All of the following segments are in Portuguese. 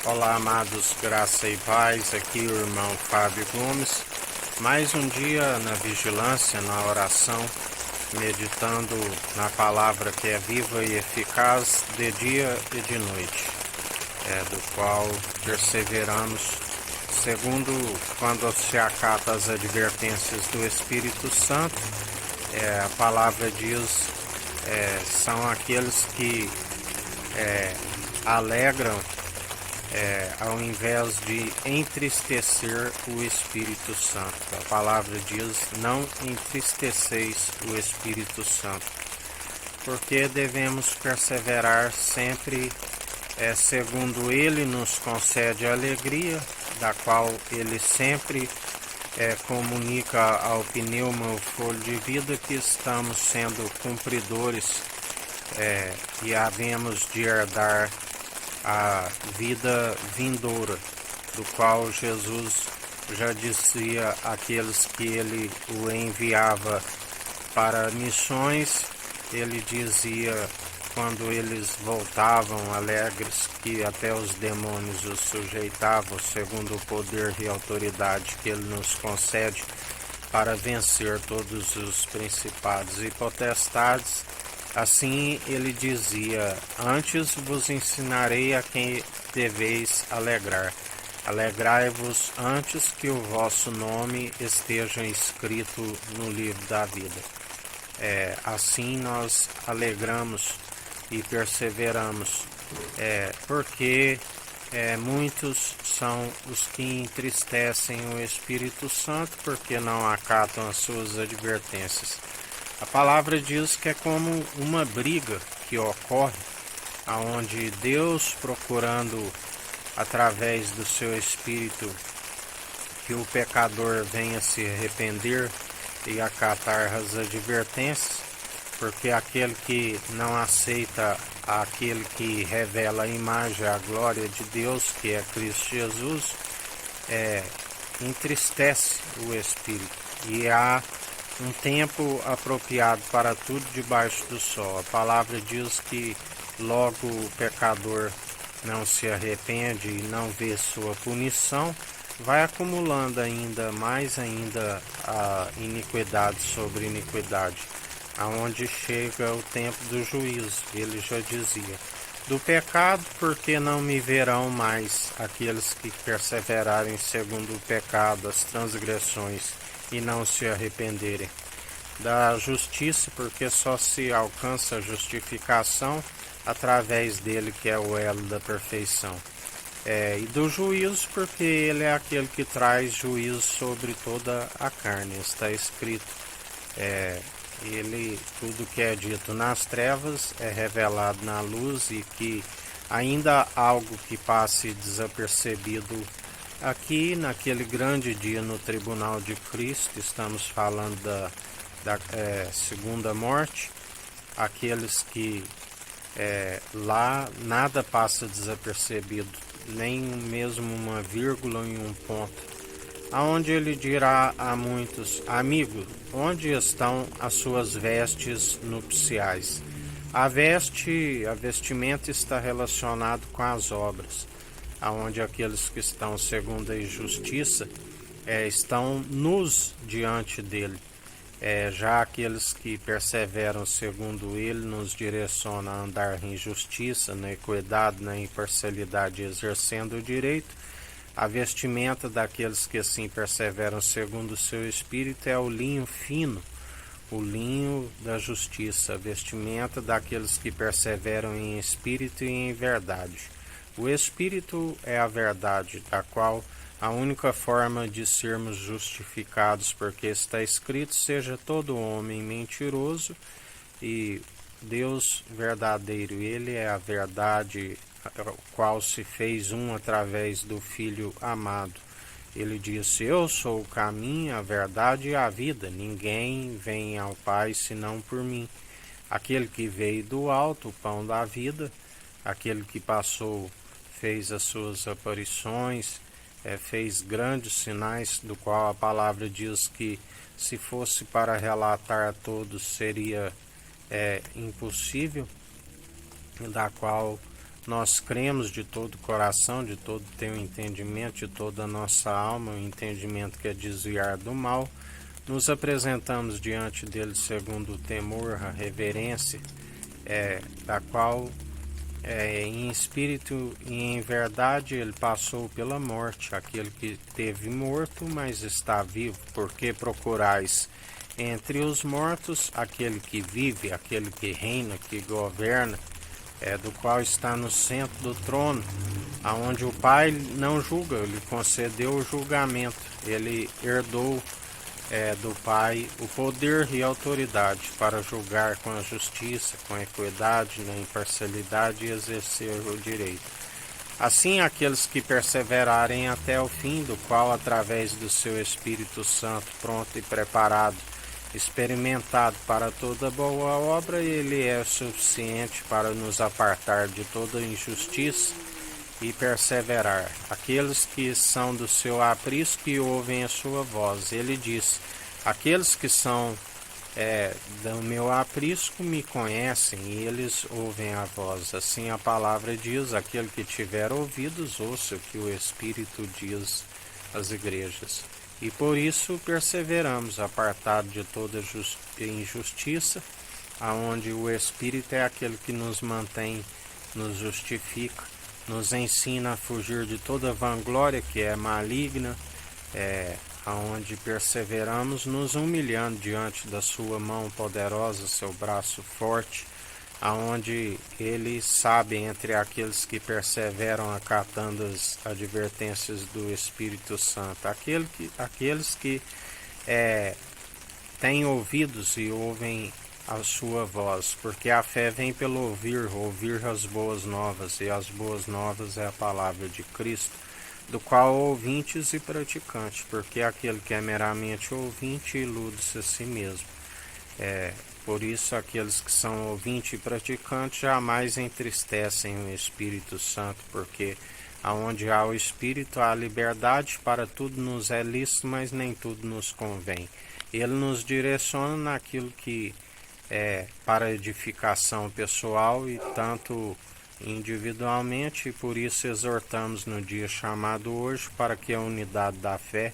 Olá, amados, graça e paz, aqui o irmão Fábio Gomes. Mais um dia na vigilância, na oração, meditando na palavra que é viva e eficaz de dia e de noite, do qual perseveramos, segundo quando se acata as advertências do Espírito Santo. A palavra diz, são aqueles que alegram ao invés de entristecer o Espírito Santo. A palavra diz: não entristeceis o Espírito Santo, porque devemos perseverar sempre, segundo Ele nos concede a alegria, da qual Ele sempre comunica ao pneuma, o fôlego de vida, que estamos sendo cumpridores e havemos de herdar a vida vindoura, do qual Jesus já dizia àqueles que ele o enviava para missões. Ele dizia, quando eles voltavam alegres, que até os demônios os sujeitavam, segundo o poder e autoridade que ele nos concede para vencer todos os principados e potestades. Assim ele dizia: antes vos ensinarei a quem deveis alegrar. Alegrai-vos antes que o vosso nome esteja escrito no livro da vida. Assim nós alegramos e perseveramos, porque muitos são os que entristecem o Espírito Santo, porque não acatam as suas advertências. A palavra diz que é como uma briga que ocorre, onde Deus, procurando através do seu Espírito que o pecador venha se arrepender e acatar as advertências, porque aquele que não aceita aquele que revela a imagem, a glória de Deus, que é Cristo Jesus, entristece o Espírito. E há um tempo apropriado para tudo debaixo do sol. A palavra diz que logo o pecador não se arrepende e não vê sua punição, vai acumulando mais ainda a iniquidade sobre iniquidade, aonde chega o tempo do juízo. Ele já dizia: do pecado, porque não me verão mais aqueles que perseverarem segundo o pecado, as transgressões, e não se arrependerem. Da justiça, porque só se alcança a justificação através dele, que é o elo da perfeição. E do juízo, porque ele é aquele que traz juízo sobre toda a carne. Está escrito, tudo que é dito nas trevas é revelado na luz, e que ainda algo que passe desapercebido aqui naquele grande dia no tribunal de Cristo. Estamos falando da segunda morte, aqueles que lá nada passa desapercebido, nem mesmo uma vírgula em um ponto, aonde ele dirá a muitos: amigos, onde estão as suas vestes nupciais? A vestimenta está relacionado com as obras, aonde aqueles que estão segundo a justiça estão nus diante dele. Já aqueles que perseveram segundo ele nos direciona a andar em justiça, na equidade, na imparcialidade, exercendo o direito. A vestimenta daqueles que assim perseveram segundo o seu Espírito é o linho fino, o linho da justiça. A vestimenta daqueles que perseveram em espírito e em verdade. O Espírito é a verdade, da qual a única forma de sermos justificados, porque está escrito: seja todo homem mentiroso e Deus verdadeiro. Ele é a verdade, o qual se fez um através do Filho amado. Ele disse: eu sou o caminho, a verdade e a vida. Ninguém vem ao Pai senão por mim. Aquele que veio do alto, o pão da vida, aquele que passou, fez as suas aparições, fez grandes sinais, do qual a palavra diz que, se fosse para relatar a todos, seria impossível, da qual nós cremos de todo o coração, de todo o teu entendimento, de toda a nossa alma, o entendimento que é desviar do mal. Nos apresentamos diante dele segundo o temor, a reverência, da qual em espírito e em verdade ele passou pela morte, aquele que teve morto, mas está vivo, porque procurais entre os mortos aquele que vive, aquele que reina, que governa, do qual está no centro do trono, aonde o Pai não julga, ele concedeu o julgamento, ele herdou do Pai o poder e autoridade para julgar com a justiça, com a equidade, na imparcialidade e exercer o direito. Assim, aqueles que perseverarem até o fim, do qual, através do seu Espírito Santo, pronto e preparado, experimentado para toda boa obra, ele é suficiente para nos apartar de toda injustiça e perseverar. Aqueles que são do seu aprisco e ouvem a sua voz. Ele diz: aqueles que são do meu aprisco me conhecem e eles ouvem a voz. Assim a palavra diz: aquele que tiver ouvidos, ouça o que o Espírito diz às igrejas. E por isso perseveramos, apartado de toda injustiça, aonde o Espírito é aquele que nos mantém, nos justifica, nos ensina a fugir de toda vanglória que é maligna, aonde perseveramos nos humilhando diante da sua mão poderosa, seu braço forte, aonde ele sabe entre aqueles que perseveram acatando as advertências do Espírito Santo, aqueles que têm ouvidos e ouvem a sua voz, porque a fé vem pelo ouvir as boas novas, e as boas novas é a palavra de Cristo, do qual ouvintes e praticantes, porque aquele que é meramente ouvinte ilude-se a si mesmo. Por isso, aqueles que são ouvintes e praticantes jamais entristecem o Espírito Santo, porque aonde há o Espírito há liberdade, para tudo nos é lícito, mas nem tudo nos convém. Ele nos direciona naquilo que para edificação pessoal e tanto individualmente, e por isso exortamos no dia chamado hoje para que a unidade da fé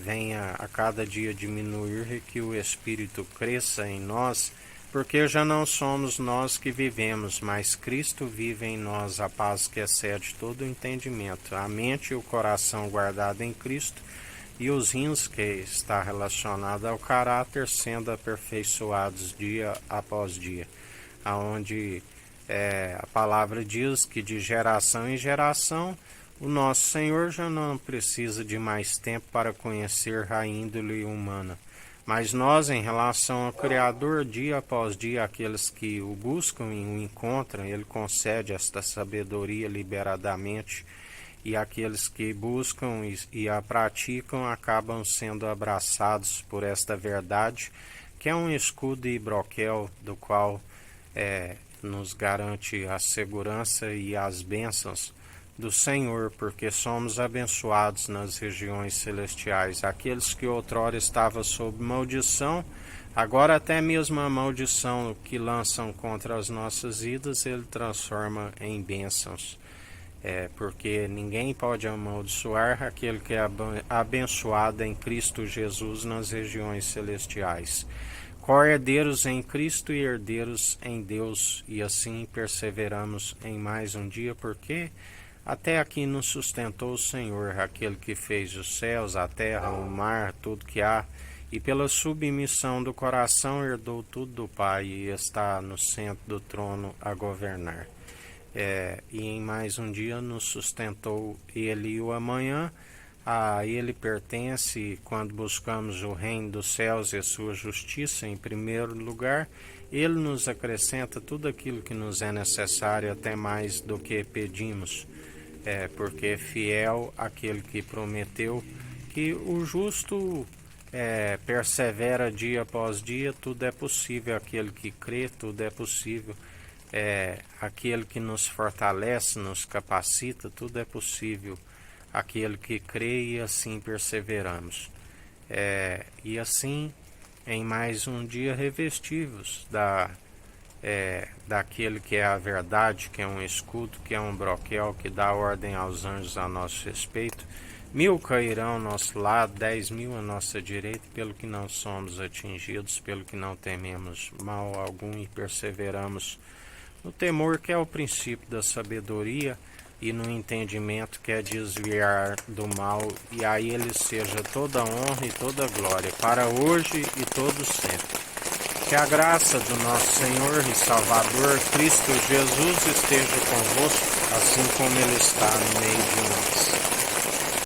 venha a cada dia diminuir e que o Espírito cresça em nós, porque já não somos nós que vivemos, mas Cristo vive em nós, a paz que excede todo o entendimento, a mente e o coração guardado em Cristo, e os rins, que está relacionado ao caráter, sendo aperfeiçoados dia após dia, aonde a palavra diz que de geração em geração o nosso Senhor já não precisa de mais tempo para conhecer a índole humana, mas nós, em relação ao Criador, dia após dia, aqueles que o buscam e o encontram, ele concede esta sabedoria liberadamente, e aqueles que buscam e a praticam acabam sendo abraçados por esta verdade, que é um escudo e broquel do qual nos garante a segurança e as bênçãos do Senhor, porque somos abençoados nas regiões celestiais. Aqueles que outrora estavam sob maldição, agora até mesmo a maldição que lançam contra as nossas vidas, ele transforma em bênçãos. Porque ninguém pode amaldiçoar aquele que é abençoado em Cristo Jesus nas regiões celestiais. Co-herdeiros em Cristo e herdeiros em Deus, e assim perseveramos em mais um dia, porque até aqui nos sustentou o Senhor, aquele que fez os céus, a terra, o mar, tudo que há, e pela submissão do coração herdou tudo do Pai e está no centro do trono a governar. E em mais um dia nos sustentou ele, e o amanhã a ele pertence. Quando buscamos o reino dos céus e a sua justiça em primeiro lugar, ele nos acrescenta tudo aquilo que nos é necessário, até mais do que pedimos, porque é fiel aquele que prometeu que o justo persevera dia após dia. Tudo é possível aquele que crê, tudo é possível aquele que nos fortalece, nos capacita, tudo é possível aquele que crê, e assim perseveramos. E assim, em mais um dia, revestivos da daquele que é a verdade, que é um escudo, que é um broquel, que dá ordem aos anjos a nosso respeito. 1000 cairão ao nosso lado, 10.000 à nossa direita, pelo que não somos atingidos, pelo que não tememos mal algum e perseveramos no temor, que é o princípio da sabedoria, e no entendimento, que é desviar do mal, e a ele seja toda honra e toda glória, para hoje e todo sempre. Que a graça do nosso Senhor e Salvador, Cristo Jesus, esteja convosco, assim como Ele está no meio de nós.